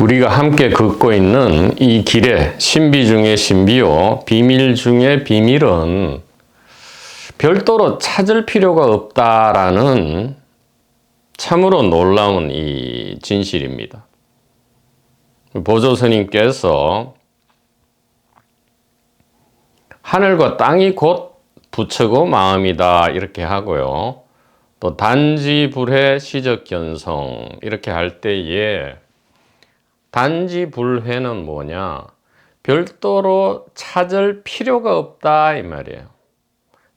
우리가 함께 걷고 있는 이 길에 신비 중의 신비요, 비밀 중의 비밀은 별도로 찾을 필요가 없다라는 참으로 놀라운 이 진실입니다. 보조 스님께서 하늘과 땅이 곧 부처고 마음이다 이렇게 하고요. 또 단지불회 시적견성 이렇게 할 때에 단지불회는 뭐냐? 별도로 찾을 필요가 없다 이 말이에요.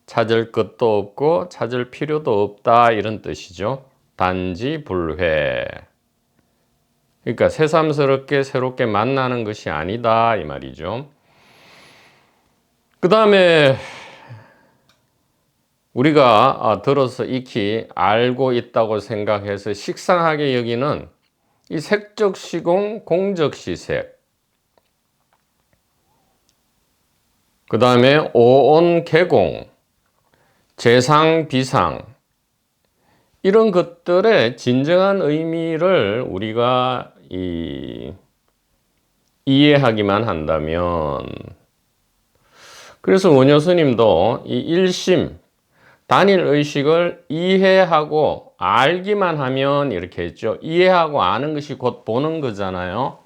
찾을 것도 없고 찾을 필요도 없다 이런 뜻이죠. 단지불회. 그러니까 새삼스럽게 새롭게 만나는 것이 아니다 이 말이죠. 그 다음에 우리가 들어서 익히 알고 있다고 생각해서 식상하게 여기는 이 색적시공, 공적시색, 그 다음에 오온개공, 재상, 비상 이런 것들의 진정한 의미를 우리가 이해하기만 한다면, 그래서 원효 스님도 이 일심, 단일의식을 이해하고 알기만 하면 이렇게 했죠. 이해하고 아는 것이 곧 보는 거잖아요.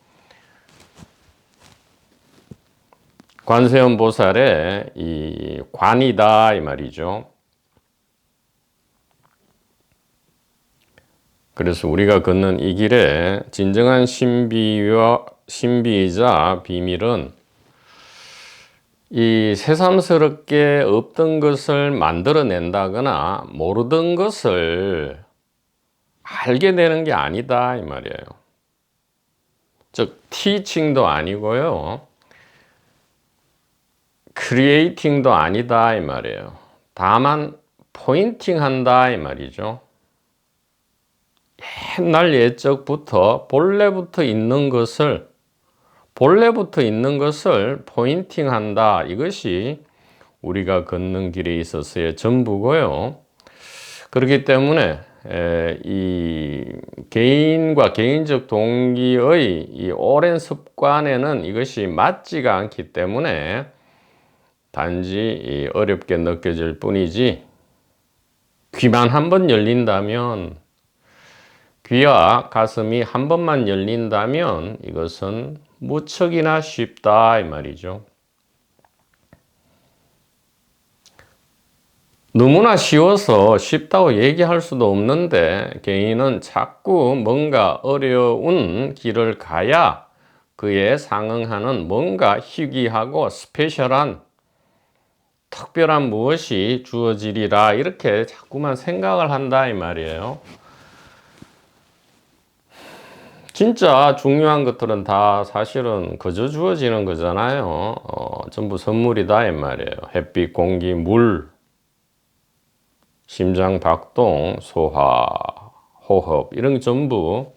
관세음 보살의 이 관이다 이 말이죠. 그래서 우리가 걷는 이 길에 진정한 신비이자 비밀은 이 새삼스럽게 없던 것을 만들어낸다거나 모르던 것을 알게 되는 게 아니다 이 말이에요. 즉 티칭도 아니고요, 크리에이팅도 아니다 이 말이에요. 다만 포인팅한다 이 말이죠. 옛날 옛적부터 본래부터 있는 것을 포인팅한다. 이것이 우리가 걷는 길에 있어서의 전부고요. 그렇기 때문에 이 개인과 개인적 동기의 이 오랜 습관에는 이것이 맞지가 않기 때문에 단지 어렵게 느껴질 뿐이지, 귀만 한번 열린다면, 귀와 가슴이 한 번만 열린다면 이것은 무척이나 쉽다 이 말이죠. 너무나 쉬워서 쉽다고 얘기할 수도 없는데 개인은 자꾸 뭔가 어려운 길을 가야 그에 상응하는 뭔가 희귀하고 스페셜한 특별한 무엇이 주어지리라 이렇게 자꾸만 생각을 한다 이 말이에요. 진짜 중요한 것들은 다 사실은 그저 주어지는 거잖아요. 전부 선물이다 이 말이에요. 햇빛, 공기, 물, 심장 박동, 소화, 호흡 이런 게 전부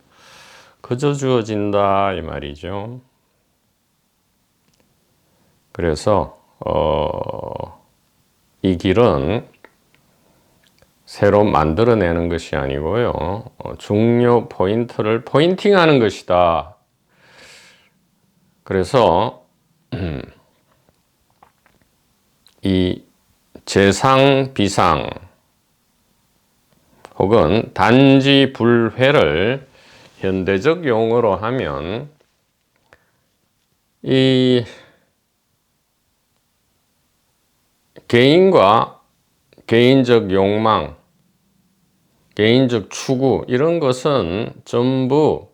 그저 주어진다 이 말이죠. 그래서 이 길은 새로 만들어내는 것이 아니고요, 중요 포인트를 포인팅하는 것이다. 그래서 이 재상, 비상 혹은 단지불회를 현대적 용어로 하면 이 개인과 개인적 욕망, 개인적 추구 이런 것은 전부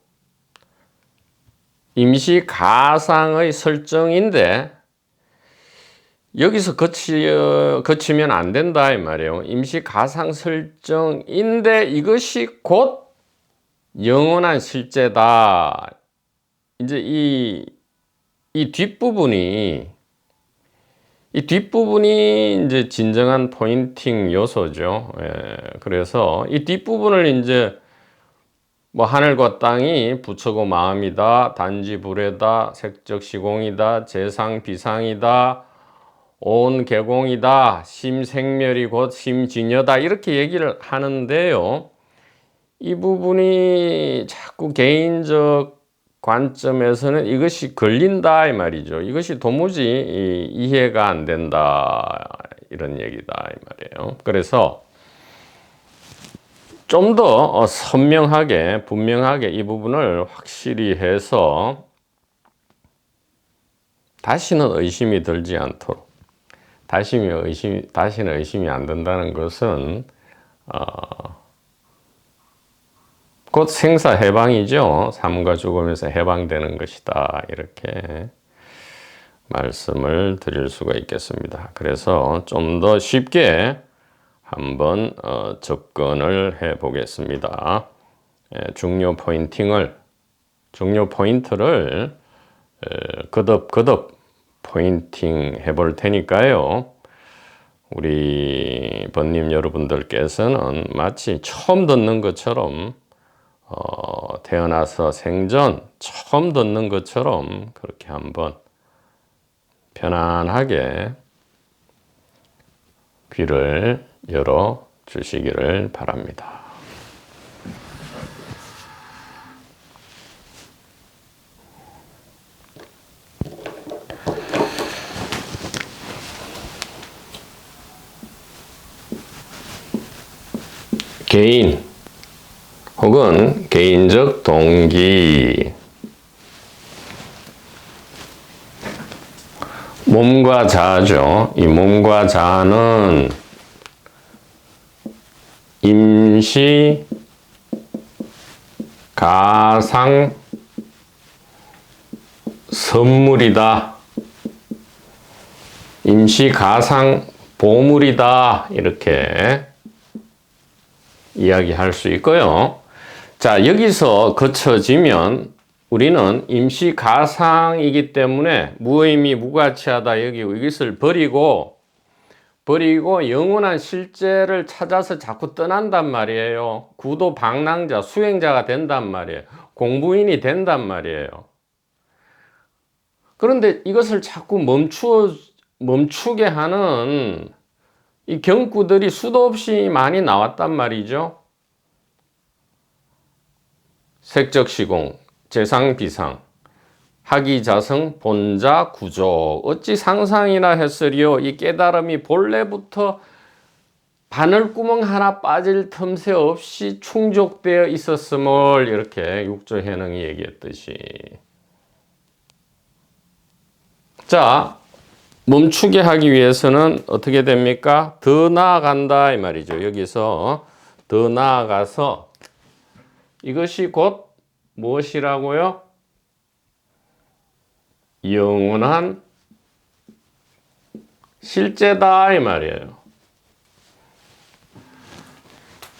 임시 가상의 설정인데 여기서 거치면 안 된다 이 말이에요. 임시 가상 설정인데 이것이 곧 영원한 실제다. 이제 이 뒷부분이 이제 진정한 포인팅 요소죠. 그래서 이 뒷부분을 이제 뭐 하늘과 땅이 부처고 마음이다, 단지불회다, 색적시공이다, 재상비상이다, 온개공이다, 심생멸이 곧 심진여다 이렇게 얘기를 하는데요. 이 부분이 자꾸 개인적 관점에서는 이것이 걸린다 이 말이죠. 이것이 도무지 이해가 안 된다 이런 얘기다 이 말이에요. 그래서 좀 더 선명하게 분명하게 이 부분을 확실히 해서 다시는 의심이 들지 않도록, 다시는 의심이 안 든다는 것은 곧 생사 해방이죠. 삶과 죽음에서 해방되는 것이다. 이렇게 말씀을 드릴 수가 있겠습니다. 그래서 좀 더 쉽게 한번 접근을 해 보겠습니다. 중요 포인트를 거듭 포인팅 해 볼 테니까요. 우리 번님 여러분들께서는 마치 처음 듣는 것처럼 태어나서 생전 처음 듣는 것처럼 그렇게 한번 편안하게 귀를 열어 주시기를 바랍니다. 개인 혹은 개인적 동기, 몸과 자아죠. 이 몸과 자아는 임시 가상 선물이다. 임시 가상 보물이다. 이렇게 이야기할 수 있고요. 자, 여기서 거쳐지면 우리는 임시 가상이기 때문에 무의미 무가치하다 여기 이것을 버리고 영원한 실제를 찾아서 자꾸 떠난단 말이에요. 구도 방랑자, 수행자가 된단 말이에요. 공부인이 된단 말이에요. 그런데 이것을 자꾸 멈추게 하는 이 경구들이 수도 없이 많이 나왔단 말이죠. 색적 시공, 재상 비상, 하기자성, 본자 구조, 어찌 상상이나 했으리요. 이 깨달음이 본래부터 바늘구멍 하나 빠질 틈새 없이 충족되어 있었음을 이렇게 육조해능이 얘기했듯이. 자, 멈추게 하기 위해서는 어떻게 됩니까? 더 나아간다 이 말이죠. 여기서 더 나아가서 이것이 곧 무엇이라고요? 영원한 실제다 이 말이에요.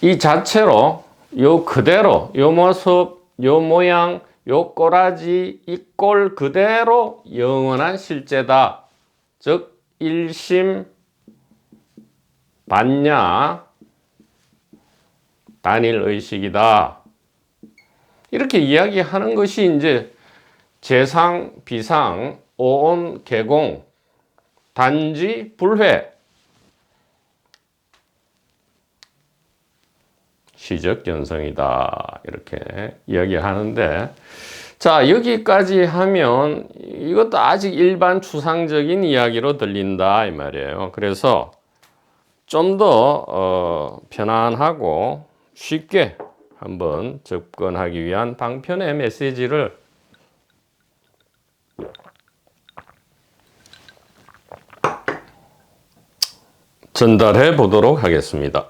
이 자체로 요 그대로 요 모습 요 모양 요 꼬라지 이 꼴 그대로 영원한 실제다. 즉 일심 반야 단일 의식이다. 이렇게 이야기하는 것이 이제 재상, 비상, 오온, 개공, 단지, 불회, 시적 견성이다. 이렇게 이야기하는데, 자, 여기까지 하면 이것도 아직 일반 추상적인 이야기로 들린다 이 말이에요. 그래서 좀 더 편안하고 쉽게 한번 접근하기 위한 방편의 메시지를 전달해 보도록 하겠습니다.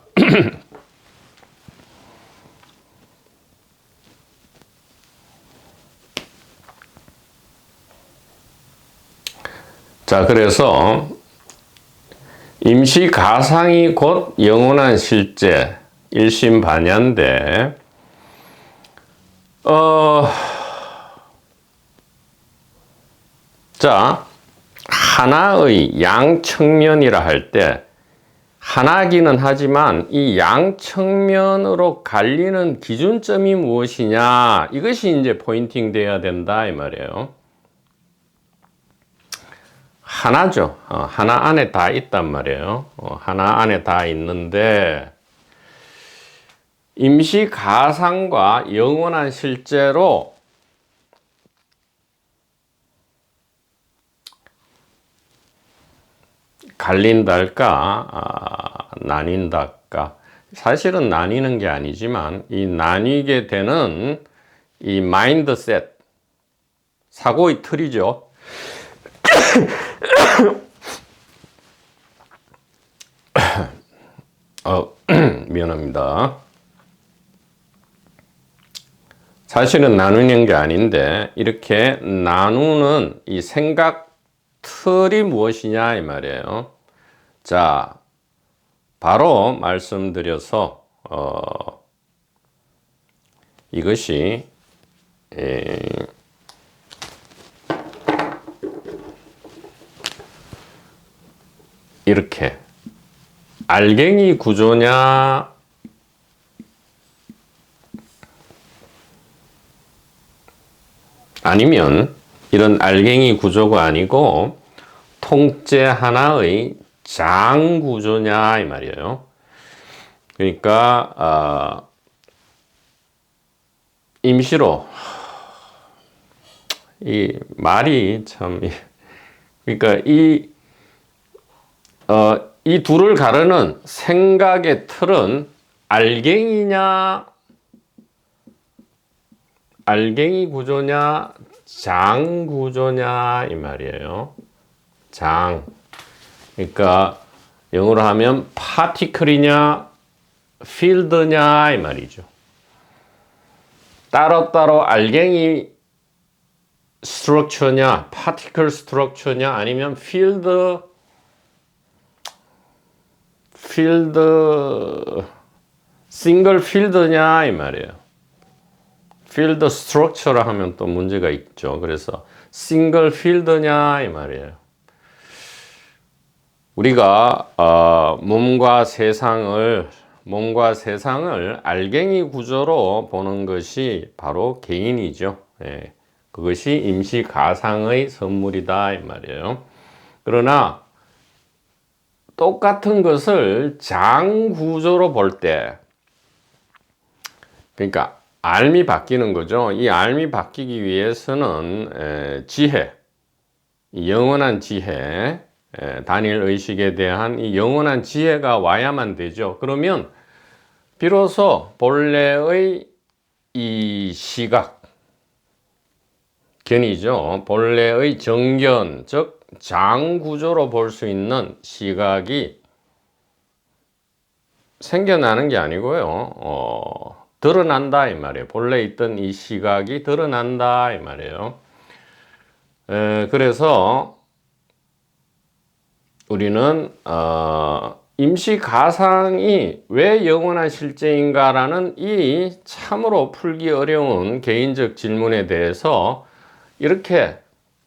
자, 그래서 임시 가상이 곧 영원한 실제, 일심반야인데, 자, 하나의 양측면이라 할 때, 하나기는 하지만 이 양측면으로 갈리는 기준점이 무엇이냐, 이것이 이제 포인팅 돼야 된다, 이 말이에요. 하나죠. 하나 안에 다 있단 말이에요. 하나 안에 다 있는데, 임시 가상과 영원한 실제로 갈린달까, 나뉜달까. 사실은 나뉘는 게 아니지만 이 나뉘게 되는 이 마인드셋, 사고의 틀이죠. 미안합니다. 사실은 나누는 게 아닌데 이렇게 나누는 이 생각 틀이 무엇이냐 이 말이에요. 자, 바로 말씀드려서 이것이 이렇게 알갱이 구조냐 아니면 이런 알갱이 구조가 아니고 통째 하나의 장 구조냐 이 말이에요. 그러니까 임시로 이 말이 참 그러니까 이 둘을 가르는 생각의 틀은 알갱이냐 알갱이 구조냐 장 구조냐 이 말이에요. 장. 그러니까 영어로 하면 파티클이냐 필드냐 이 말이죠. 따로따로 알갱이 스트럭처냐 파티클 스트럭처냐 아니면 필드 싱글 필드냐 이 말이에요. 필드 스트럭처라 하면 또 문제가 있죠. 그래서 싱글 필드냐 이 말이에요. 우리가 몸과 세상을 알갱이 구조로 보는 것이 바로 개인이죠. 예, 그것이 임시 가상의 선물이다 이 말이에요. 그러나 똑같은 것을 장 구조로 볼 때, 그러니까 알미 바뀌는 거죠. 이 알미 바뀌기 위해서는 지혜, 영원한 지혜, 단일 의식에 대한 이 영원한 지혜가 와야만 되죠. 그러면 비로소 본래의 이 시각, 견이죠. 본래의 정견, 즉 장 구조로 볼 수 있는 시각이 생겨나는 게 아니고요. 드러난다 이 말이에요. 본래 있던 이 시각이 드러난다 이 말이에요. 그래서 우리는 임시 가상이 왜 영원한 실제인가라는 이 참으로 풀기 어려운 개인적 질문에 대해서 이렇게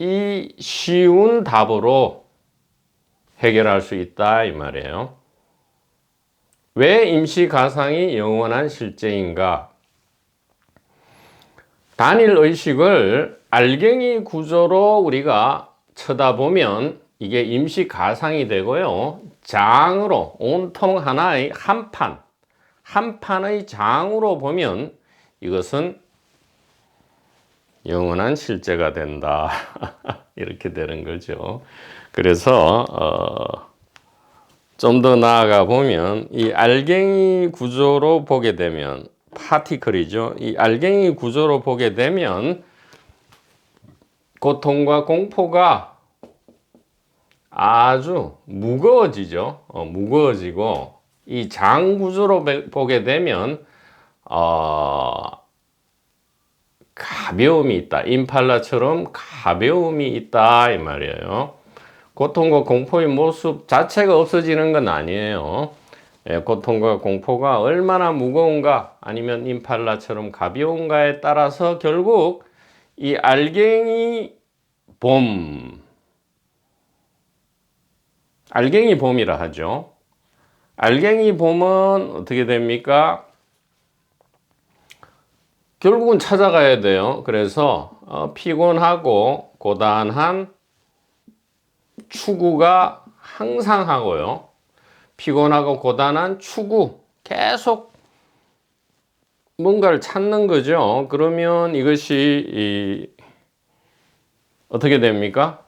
이 쉬운 답으로 해결할 수 있다 이 말이에요. 왜 임시 가상이 영원한 실제인가? 단일 의식을 알갱이 구조로 우리가 쳐다보면 이게 임시 가상이 되고요. 장으로 온통 하나의 한 판의 장으로 보면 이것은 영원한 실제가 된다. 이렇게 되는 거죠. 그래서 좀 더 나아가 보면 이 알갱이 구조로 보게 되면 파티클이죠. 이 알갱이 구조로 보게 되면 고통과 공포가 아주 무거워지죠. 무거워지고 이 장 구조로 보게 되면 가벼움이 있다. 임팔라처럼 가벼움이 있다 이 말이에요. 고통과 공포의 모습 자체가 없어지는 건 아니에요. 고통과 공포가 얼마나 무거운가 아니면 임팔라처럼 가벼운가에 따라서 결국 이 알갱이 봄이라 하죠. 알갱이 봄은 어떻게 됩니까? 결국은 찾아가야 돼요. 그래서 피곤하고 고단한 추구가 항상 하고요. 피곤하고 고단한 추구, 계속 뭔가를 찾는 거죠. 그러면 이것이 어떻게 됩니까?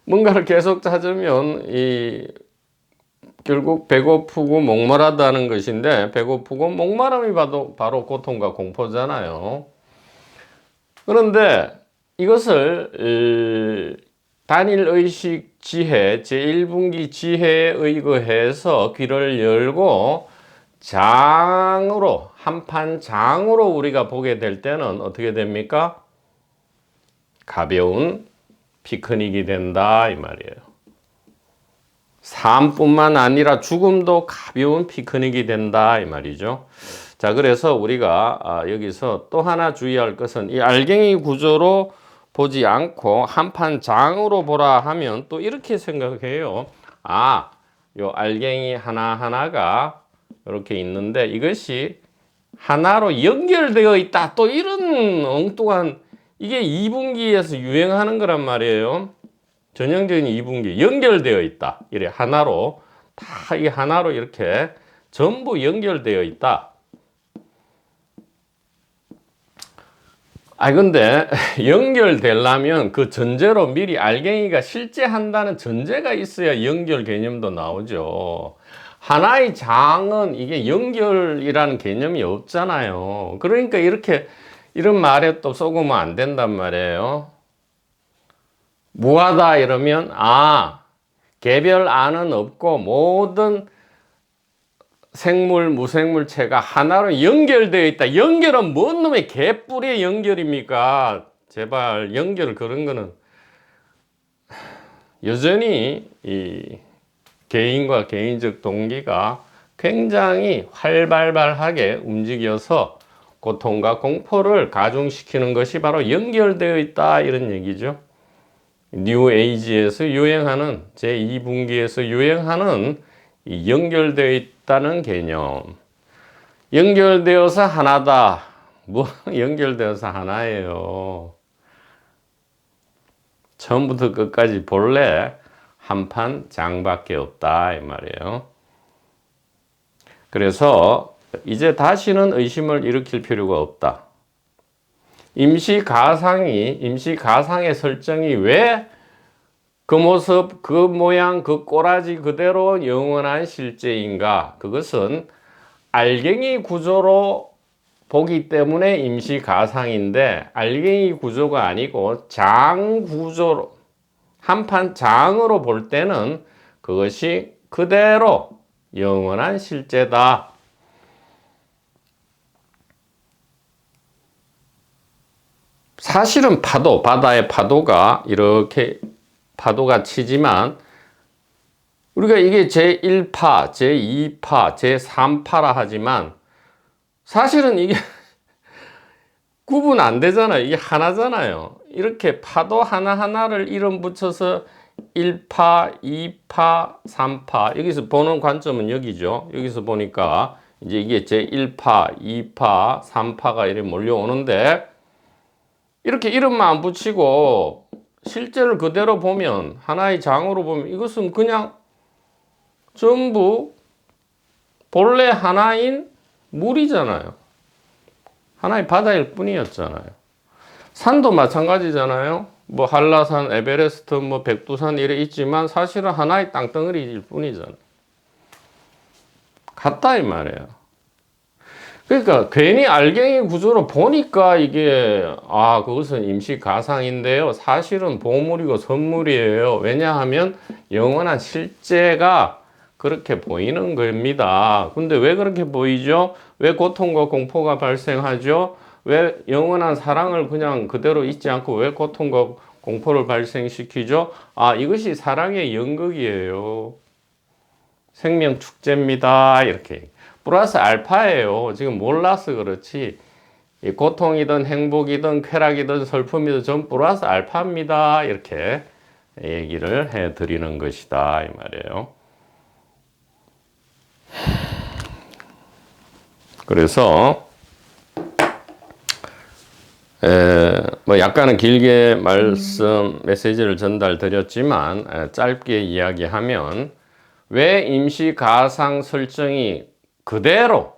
뭔가를 계속 찾으면 결국 배고프고 목마르다는 것인데, 배고프고 목마름이 바로 고통과 공포잖아요. 그런데 이것을 단일의식 지혜, 제1분기 지혜에 의거해서 귀를 열고 장으로, 한판 장으로 우리가 보게 될 때는 어떻게 됩니까? 가벼운 피크닉이 된다 이 말이에요. 삶뿐만 아니라 죽음도 가벼운 피크닉이 된다 이 말이죠. 자, 그래서 우리가 여기서 또 하나 주의할 것은 이 알갱이 구조로 보지 않고 한판 장으로 보라 하면 또 이렇게 생각해요. 요 알갱이 하나하나가 이렇게 있는데 이것이 하나로 연결되어 있다. 또 이런 엉뚱한, 이게 2분기에서 유행하는 거란 말이에요. 전형적인 2분기 연결되어 있다. 이래 하나로 다 이 하나로 이렇게 전부 연결되어 있다. 근데 연결되려면 그 전제로 미리 알갱이가 실제 한다는 전제가 있어야 연결 개념도 나오죠. 하나의 장은 이게 연결이라는 개념이 없잖아요. 그러니까 이런 말에 또 속으면 안 된단 말이에요. 무하다 이러면 개별 안은 없고 모든 생물, 무생물체가 하나로 연결되어 있다. 연결은 뭔 놈의 개뿔의 연결입니까? 제발 연결 그런 거는 여전히 이 개인과 개인적 동기가 굉장히 활발하게 움직여서 고통과 공포를 가중시키는 것이 바로 연결되어 있다 이런 얘기죠. 뉴 에이지에서 유행하는 제2분기에서 유행하는 이 연결되어 있다는 개념. 연결되어서 하나다. 연결되어서 하나예요. 처음부터 끝까지 본래 한판 장밖에 없다 이 말이에요. 그래서 이제 다시는 의심을 일으킬 필요가 없다. 임시 가상의 설정이 왜 그 모습, 그 모양, 그 꼬라지 그대로 영원한 실제인가? 그것은 알갱이 구조로 보기 때문에 임시 가상인데, 알갱이 구조가 아니고 장 구조로, 한판 장으로 볼 때는 그것이 그대로 영원한 실제다. 사실은 바다의 파도가 이렇게 파도가 치지만 우리가 이게 제1파, 제2파, 제3파라 하지만 사실은 이게 구분 안 되잖아요. 이게 하나잖아요. 이렇게 파도 하나하나를 이름 붙여서 1파, 2파, 3파. 여기서 보는 관점은 여기죠. 여기서 보니까 이제 이게 제1파, 2파, 3파가 이렇게 몰려오는데, 이렇게 이름만 안 붙이고 실제를 그대로 보면, 하나의 장으로 보면 이것은 그냥 전부 본래 하나인 물이잖아요. 하나의 바다일 뿐이었잖아요. 산도 마찬가지잖아요. 뭐 한라산, 에베레스트, 뭐 백두산 이래 있지만 사실은 하나의 땅덩어리일 뿐이잖아요. 같다 이 말이에요. 그러니까 괜히 알갱이 구조로 보니까 이게 그것은 임시 가상인데요. 사실은 보물이고 선물이에요. 왜냐하면 영원한 실제가 그렇게 보이는 겁니다. 근데 왜 그렇게 보이죠? 왜 고통과 공포가 발생하죠? 왜 영원한 사랑을 그냥 그대로 잊지 않고 왜 고통과 공포를 발생시키죠? 이것이 사랑의 연극이에요. 생명 축제입니다. 이렇게. 플러스 알파예요. 지금 몰라서 그렇지. 고통이든 행복이든 쾌락이든 슬픔이든 전 플러스 알파입니다. 이렇게 얘기를 해 드리는 것이다. 이 말이에요. 그래서 뭐 약간은 길게 메시지를 전달 드렸지만 짧게 이야기하면, 왜 임시 가상 설정이 그대로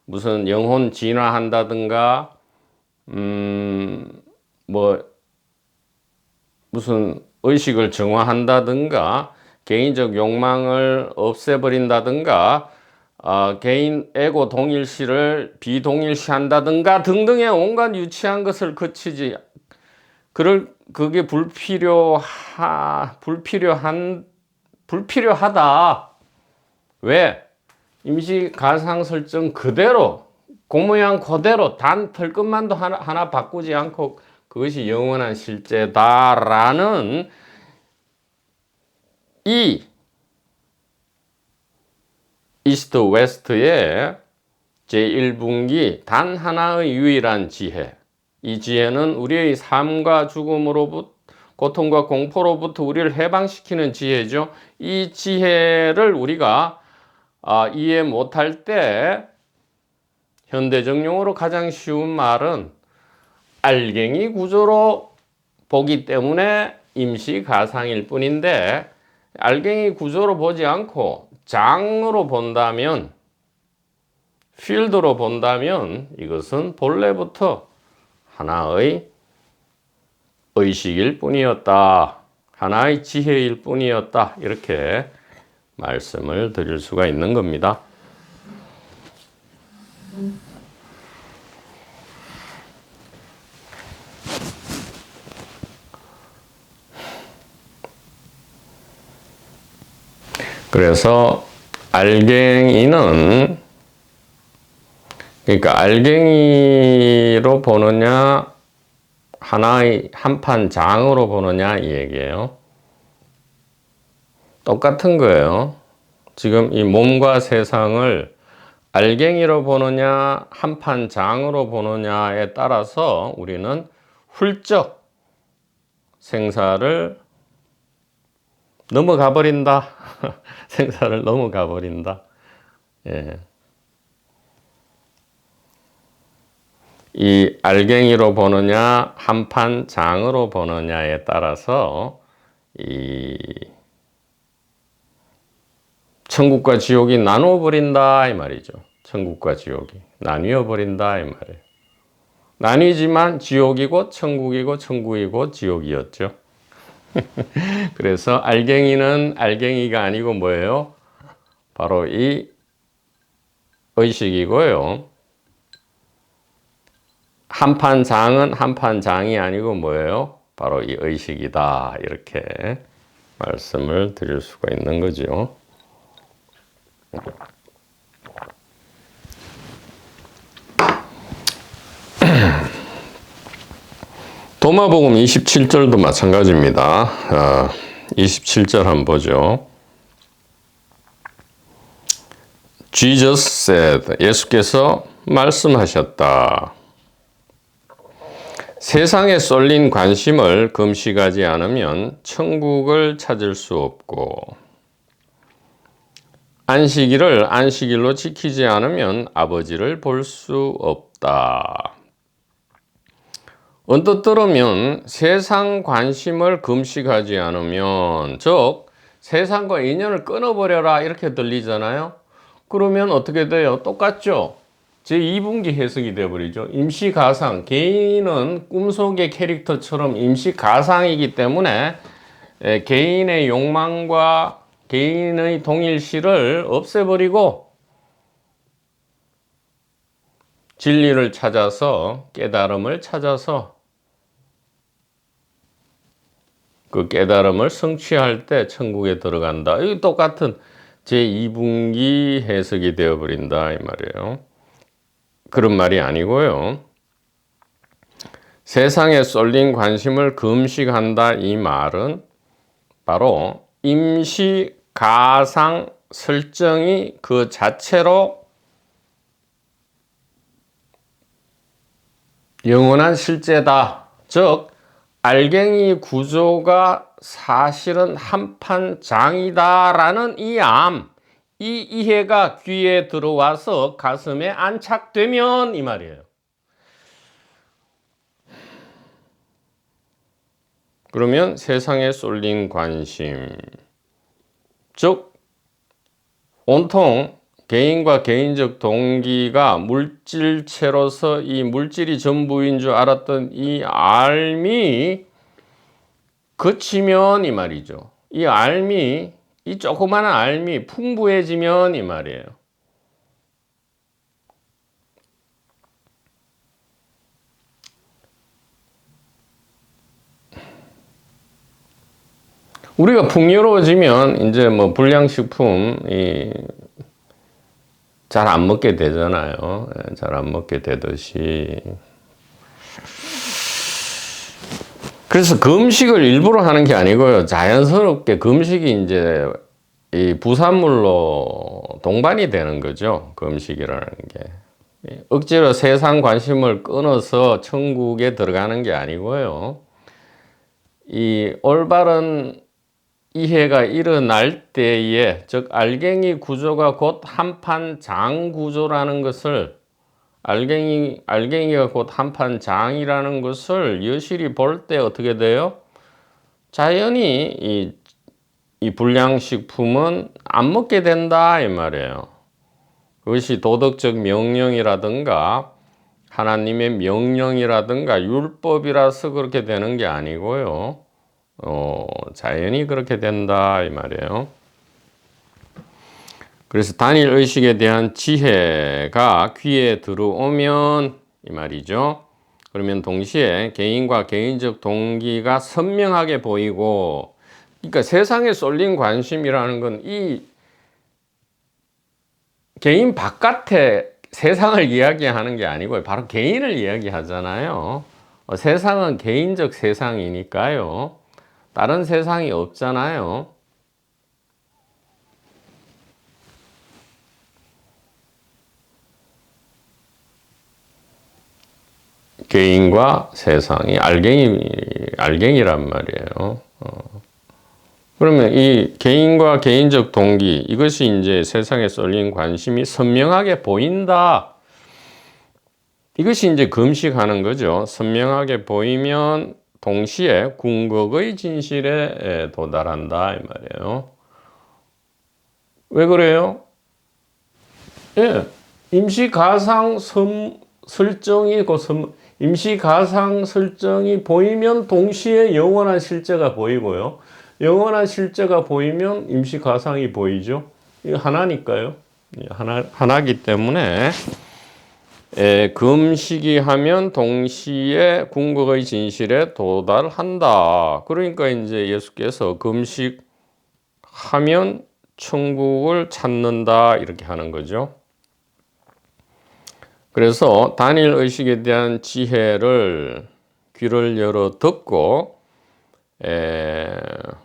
무슨 영혼 진화한다든가 뭐 무슨 의식을 정화한다든가 개인적 욕망을 없애버린다든가 개인 에고 동일시를 비동일시한다든가 등등의 온갖 유치한 것을 거치지 그게 불필요하다. 왜? 임시 가상 설정 그대로 공모양 그대로 단 털끝만도 하나 바꾸지 않고 그것이 영원한 실제다라는 이 이스트 웨스트의 제1분기 단 하나의 유일한 지혜. 이 지혜는 우리의 삶과 죽음으로부터 고통과 공포로부터 우리를 해방시키는 지혜죠. 이 지혜를 우리가 이해 못할 때 현대적 용어로 가장 쉬운 말은 알갱이 구조로 보기 때문에 임시 가상일 뿐인데 알갱이 구조로 보지 않고 장으로 본다면 필드로 본다면 이것은 본래부터 하나의 의식일 뿐이었다. 하나의 지혜일 뿐이었다. 이렇게 말씀을 드릴 수가 있는 겁니다. 그래서 알갱이는 그러니까 알갱이로 보느냐 하나의 한판 장으로 보느냐 이 얘기예요. 똑같은 거예요. 지금 이 몸과 세상을 알갱이로 보느냐 한판 장으로 보느냐에 따라서 우리는 훌쩍 생사를 넘어가 버린다. 생사를 넘어가 버린다. 예. 이 알갱이로 보느냐 한판 장으로 보느냐에 따라서 이 천국과 지옥이 나누어 버린다 이 말이죠. 천국과 지옥이 나뉘어 버린다 이 말이에요. 나뉘지만 지옥이고 천국이고 천국이고 지옥이었죠. 그래서 알갱이는 알갱이가 아니고 뭐예요? 바로 이 의식이고요. 한판장은 한판장이 아니고 뭐예요? 바로 이 의식이다. 이렇게 말씀을 드릴 수가 있는 거죠. 도마복음 27절도 마찬가지입니다. 27절 한번 보죠. Jesus said, 예수께서 말씀하셨다. 세상에 쏠린 관심을 금식하지 않으면 천국을 찾을 수 없고 안식일을 안식일로 지키지 않으면 아버지를 볼 수 없다. 언뜻 들으면 세상 관심을 금식하지 않으면 즉 세상과 인연을 끊어버려라 이렇게 들리잖아요. 그러면 어떻게 돼요? 똑같죠? 제2분기 해석이 되어버리죠. 임시가상, 개인은 꿈속의 캐릭터처럼 임시가상이기 때문에 개인의 욕망과 개인의 동일시를 없애버리고 진리를 찾아서 깨달음을 찾아서 그 깨달음을 성취할 때 천국에 들어간다. 이 똑같은 제2분기 해석이 되어버린다 이 말이에요. 그런 말이 아니고요. 세상에 쏠린 관심을 금식한다 이 말은 바로 임시 가상 설정이 그 자체로 영원한 실제다. 즉 알갱이 구조가 사실은 한판장이다라는 이 이해가 귀에 들어와서 가슴에 안착되면 이 말이에요. 그러면 세상에 쏠린 관심, 즉 온통 개인과 개인적 동기가 물질체로서 이 물질이 전부인 줄 알았던 이 알미 그치면 이 말이죠. 이 알미, 이 조그마한 알미 풍부해지면 이 말이에요. 우리가 풍요로워지면 이제 뭐 불량식품이 잘 안 먹게 되잖아요. 잘 안 먹게 되듯이. 그래서 금식을 일부러 하는 게 아니고요. 자연스럽게 금식이 이제 이 부산물로 동반이 되는 거죠. 금식이라는 게. 억지로 세상 관심을 끊어서 천국에 들어가는 게 아니고요. 이 올바른 이해가 일어날 때에, 즉 알갱이 구조가 곧 한판 장 구조라는 것을, 알갱이가 곧 한판 장이라는 것을 여실히 볼 때 어떻게 돼요? 자연히 이 불량식품은 안 먹게 된다 이 말이에요. 그것이 도덕적 명령이라든가 하나님의 명령이라든가 율법이라서 그렇게 되는 게 아니고요. 자연히 그렇게 된다 이 말이에요. 그래서 단일 의식에 대한 지혜가 귀에 들어오면 이 말이죠. 그러면 동시에 개인과 개인적 동기가 선명하게 보이고, 그러니까 세상에 쏠린 관심이라는 건 이 개인 바깥에 세상을 이야기하는 게 아니고 바로 개인을 이야기하잖아요. 세상은 개인적 세상이니까요. 다른 세상이 없잖아요. 개인과 세상이 알갱이란 말이에요. 그러면 이 개인과 개인적 동기, 이것이 이제 세상에 쏠린 관심이 선명하게 보인다. 이것이 이제 금식하는 거죠. 선명하게 보이면 동시에 궁극의 진실에 도달한다 이 말이에요. 왜 그래요? 예, 임시가상 설정이 임시가상 설정이 보이면 동시에 영원한 실제가 보이고요. 영원한 실제가 보이면 임시가상이 보이죠. 이거 하나니까요. 하나기 때문에 금식이 하면 동시에 궁극의 진실에 도달한다. 그러니까 이제 예수께서 금식하면 천국을 찾는다 이렇게 하는 거죠. 그래서 단일 의식에 대한 지혜를 귀를 열어 듣고, 그러니까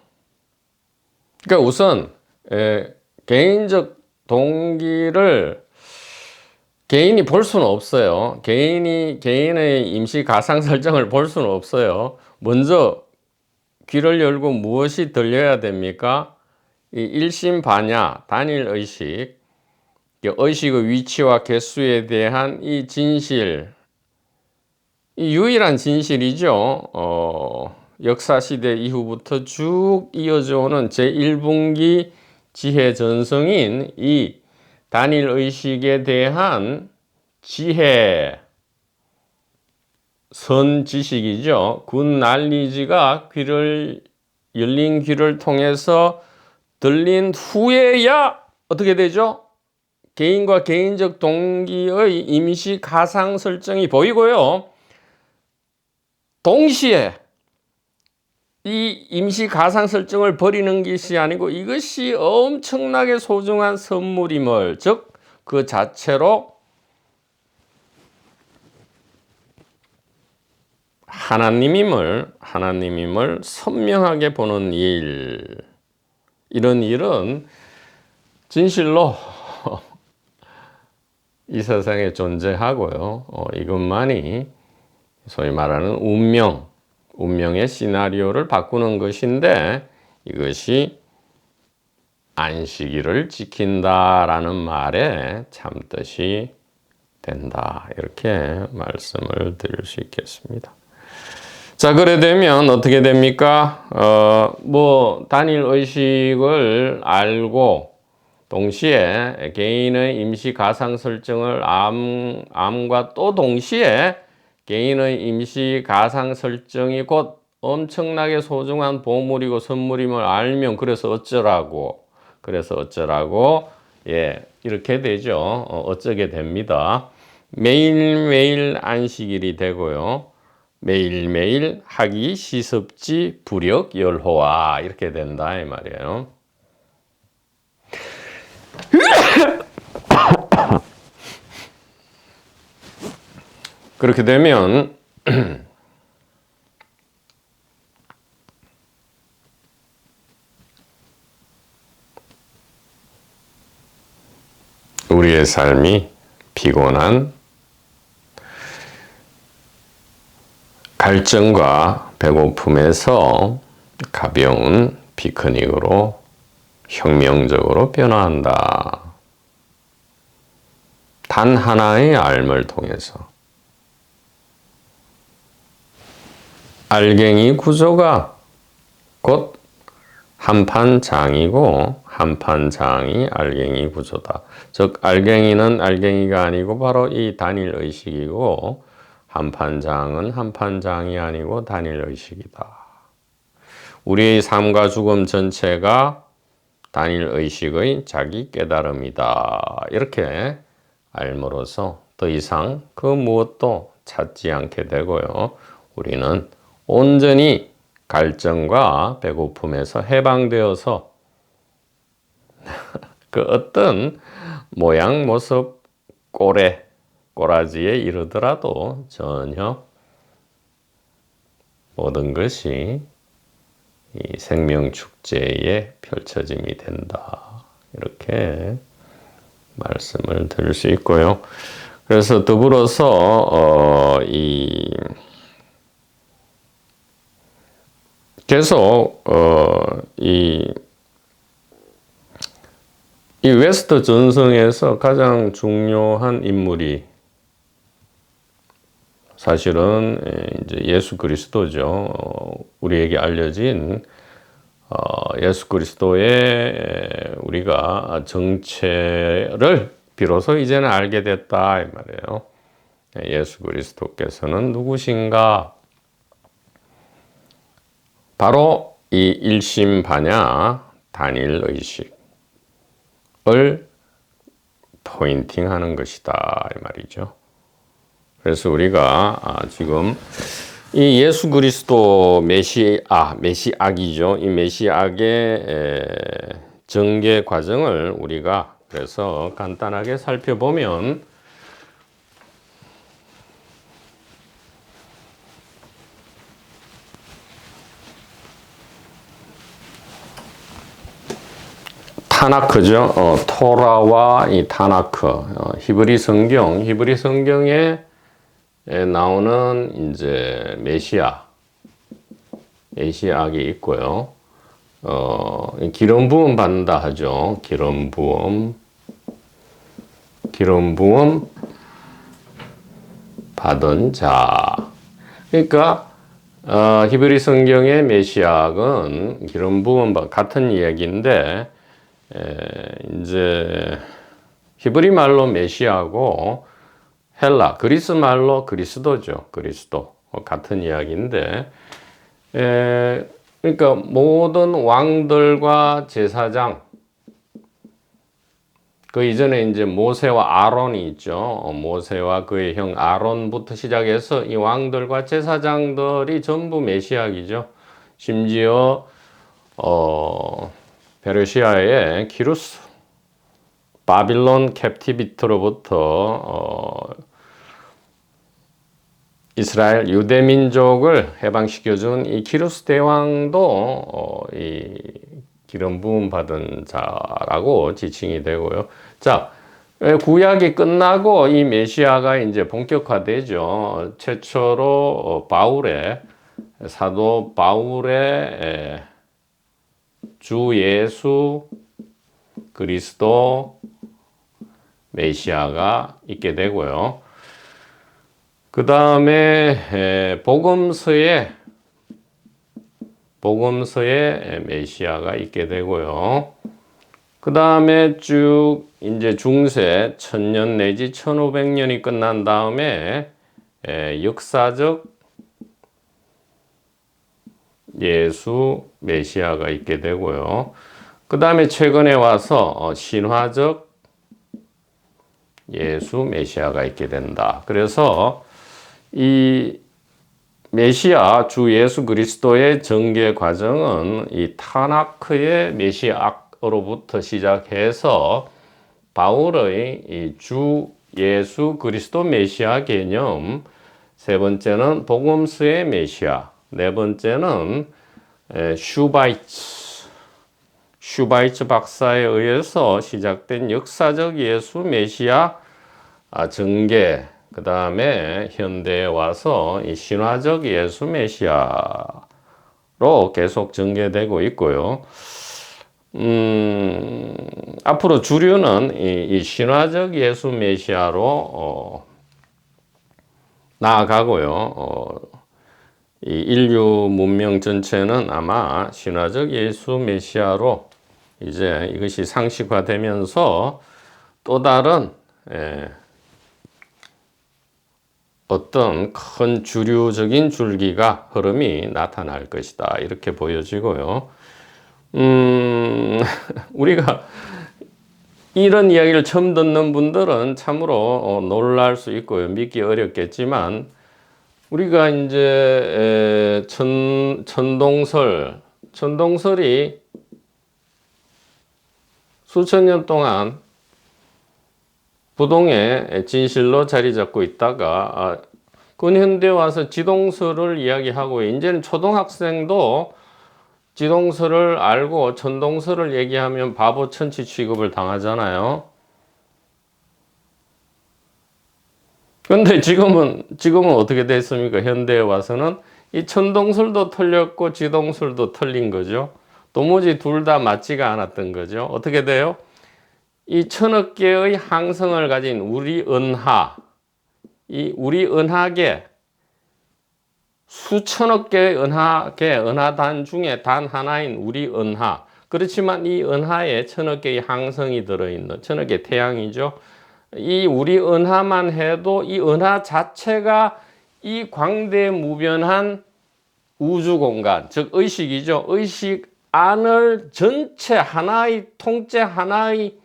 우선 개인적 동기를 개인이 볼 수는 없어요. 개인의 임시 가상 설정을 볼 수는 없어요. 먼저 귀를 열고 무엇이 들려야 됩니까? 이 일심반야, 단일 의식, 의식의 위치와 개수에 대한 이 진실, 이 유일한 진실이죠. 역사시대 이후부터 쭉 이어져 오는 제1분기 지혜 전성인 이 단일 의식에 대한 지혜, 선지식이죠. 군 난리지가 열린 귀를 통해서 들린 후에야 어떻게 되죠? 개인과 개인적 동기의 임시 가상 설정이 보이고요. 동시에 이 임시 가상 설정을 버리는 것이 아니고 이것이 엄청나게 소중한 선물임을, 즉 그 자체로 하나님임을 선명하게 보는 일, 이런 일은 진실로 이 세상에 존재하고요. 이것만이 소위 말하는 운명의 시나리오를 바꾸는 것인데, 이것이 안식일을 지킨다라는 말에 참뜻이 된다. 이렇게 말씀을 드릴 수 있겠습니다. 자, 그래 되면 어떻게 됩니까? 단일 의식을 알고 동시에 개인의 임시 가상 설정을 암과 또 동시에 개인의 임시 가상 설정이 곧 엄청나게 소중한 보물이고 선물임을 알면 그래서 어쩌라고 예, 이렇게 되죠. 어쩌게 됩니다. 매일매일 안식일이 되고요. 매일매일 하기 시습지 부력 열호와 이렇게 된다 이 말이에요. 그렇게 되면 우리의 삶이 피곤한 갈증과 배고픔에서 가벼운 피크닉으로 혁명적으로 변화한다. 단 하나의 알을 통해서. 알갱이 구조가 곧 한판장이고 한판장이 알갱이 구조다. 즉 알갱이는 알갱이가 아니고 바로 이 단일의식이고 한판장은 한판장이 아니고 단일의식이다. 우리의 삶과 죽음 전체가 단일의식의 자기 깨달음이다. 이렇게 알므로써 더 이상 그 무엇도 찾지 않게 되고요. 우리는 온전히 갈증과 배고픔에서 해방되어서 그 어떤 모양, 모습, 꼬라지에 이르더라도 전혀 모든 것이 이 생명축제에 펼쳐짐이 된다. 이렇게 말씀을 드릴 수 있고요. 그래서 더불어서 계속 이 웨스트 전성에서 가장 중요한 인물이 사실은 이제 예수 그리스도죠. 우리에게 알려진 예수 그리스도의 우리가 정체를 비로소 이제는 알게 됐다 이 말이에요. 예수 그리스도께서는 누구신가? 바로 이 일심반야 단일의식을 포인팅하는 것이다 이 말이죠. 그래서 우리가 지금 이 예수 그리스도 메시아이죠. 이 메시아의 전개 과정을 우리가 그래서 간단하게 살펴보면 타나크죠. 토라와 이 타나크, 히브리 성경에 나오는 이제 메시아가 있고요. 기름 부음 받는다 하죠. 기름 부음 받은 자. 그러니까 히브리 성경의 메시아는 기름 부음 같은 이야기인데 이제 히브리 말로 메시아고 헬라 그리스 말로 그리스도죠. 그리스도 같은 이야기인데 그러니까 모든 왕들과 제사장 그 이전에 이제 모세와 아론이 있죠. 모세와 그의 형 아론부터 시작해서 이 왕들과 제사장들이 전부 메시아이죠. 심지어 페르시아의 키루스 바빌론 캡티비티로부터 이스라엘 유대 민족을 해방시켜준 이 키루스 대왕도 이 기름 부음 받은 자라고 지칭이 되고요. 자, 구약이 끝나고 이 메시아가 이제 본격화되죠. 최초로 사도 바울의 주 예수 그리스도 메시아가 있게 되고요. 그 다음에 복음서에 메시아가 있게 되고요. 그 다음에 쭉 이제 중세 1000년 내지 1500년이 끝난 다음에 역사적 예수 메시아가 있게 되고요. 그 다음에 최근에 와서 신화적 예수 메시아가 있게 된다. 그래서 이 메시아 주 예수 그리스도의 전개 과정은 이 타나크의 메시아로부터 시작해서 바울의 이 주 예수 그리스도 메시아 개념, 세 번째는 복음서의 메시아, 네 번째는 슈바이츠 박사에 의해서 시작된 역사적 예수 메시아 전개, 그 다음에 현대에 와서 이 신화적 예수 메시아로 계속 전개되고 있고요. 앞으로 주류는 이 신화적 예수 메시아로 나아가고요. 이 인류 문명 전체는 아마 신화적 예수 메시아로 이제 이것이 상식화되면서 또 다른 어떤 큰 주류적인 줄기가 흐름이 나타날 것이다. 이렇게 보여지고요. 우리가 이런 이야기를 처음 듣는 분들은 참으로 놀랄 수 있고요. 믿기 어렵겠지만, 우리가 이제 천동설이 수천 년 동안 부동의 진실로 자리 잡고 있다가 근현대에 와서 지동설을 이야기하고, 이제는 초등학생도 지동설을 알고 천동설을 얘기하면 바보 천치 취급을 당하잖아요. 근데 지금은 어떻게 됐습니까? 현대에 와서는 이 천동설도 틀렸고 지동설도 틀린 거죠. 도무지 둘 다 맞지가 않았던 거죠. 어떻게 돼요? 이 천억 개의 항성을 가진 우리 은하계, 수천억 개의 은하단 중에 단 하나인 우리 은하. 그렇지만 이 은하에 천억 개의 항성이 들어있는, 천억 개의 태양이죠. 이 우리 은하만 해도 이 은하 자체가 이 광대무변한 우주 공간, 즉 의식이죠. 의식 안을 전체 하나의 통째 하나의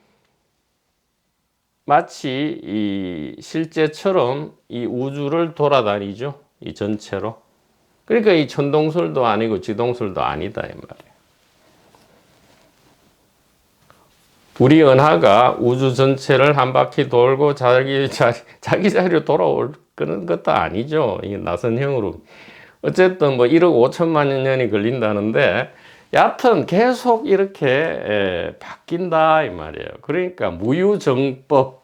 마치 이 실제처럼 이 우주를 돌아다니죠. 이 전체로. 그러니까 이 천동설도 아니고 지동설도 아니다 이 말이에요. 우리 은하가 우주 전체를 한 바퀴 돌고 자기 자리로 돌아올 그런 것도 아니죠. 이 나선형으로. 어쨌든 뭐 1억 5천만 년이 걸린다는데, 여하튼 계속 이렇게 바뀐다 이 말이에요. 그러니까 무유정법,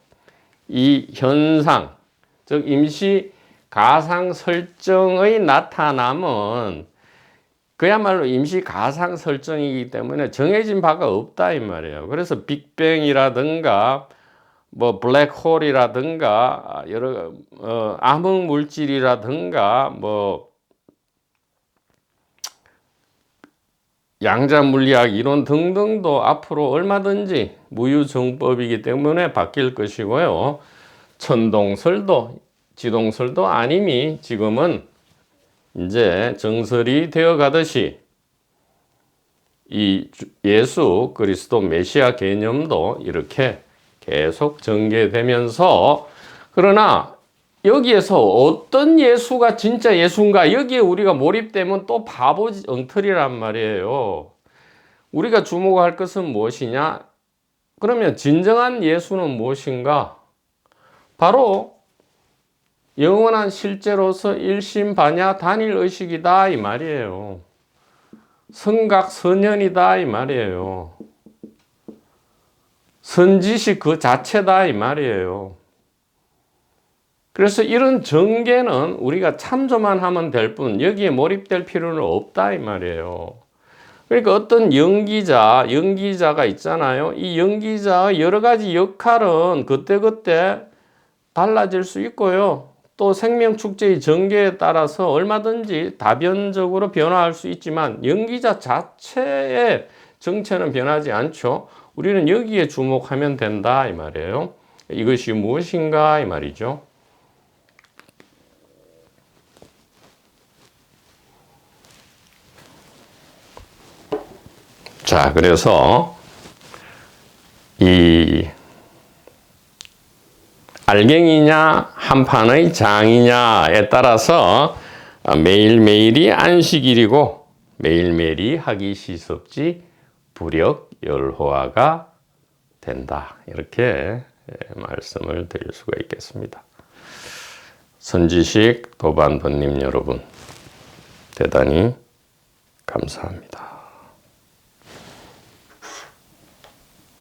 이 현상, 즉 임시 가상 설정의 나타남은 그야말로 임시 가상 설정이기 때문에 정해진 바가 없다 이 말이에요. 그래서 빅뱅이라든가 뭐 블랙홀이라든가 여러 암흑 물질이라든가 뭐 양자 물리학 이론 등등도 앞으로 얼마든지 무유정법이기 때문에 바뀔 것이고요. 천동설도 지동설도 아님이 지금은 이제 정설이 되어 가듯이 이 예수 그리스도 메시아 개념도 이렇게 계속 전개되면서, 그러나 여기에서 어떤 예수가 진짜 예수인가, 여기에 우리가 몰입되면 또 바보 엉터리란 말이에요. 우리가 주목할 것은 무엇이냐? 그러면 진정한 예수는 무엇인가? 바로 영원한 실제로서 일심반야 단일의식이다 이 말이에요. 성각선연이다 이 말이에요. 선지식 그 자체다 이 말이에요. 그래서 이런 전개는 우리가 참조만 하면 될 뿐 여기에 몰입될 필요는 없다 이 말이에요. 그러니까 어떤 연기자가 있잖아요. 이 연기자의 여러 가지 역할은 그때그때 달라질 수 있고요. 또 생명축제의 전개에 따라서 얼마든지 다변적으로 변화할 수 있지만 연기자 자체의 정체는 변하지 않죠. 우리는 여기에 주목하면 된다 이 말이에요. 이것이 무엇인가 이 말이죠. 자, 그래서 이 알갱이냐 한판의 장이냐에 따라서 매일매일이 안식일이고 매일매일이 하기 시섭지 불역열화가 된다. 이렇게 말씀을 드릴 수가 있겠습니다. 선지식 도반도님 여러분, 대단히 감사합니다.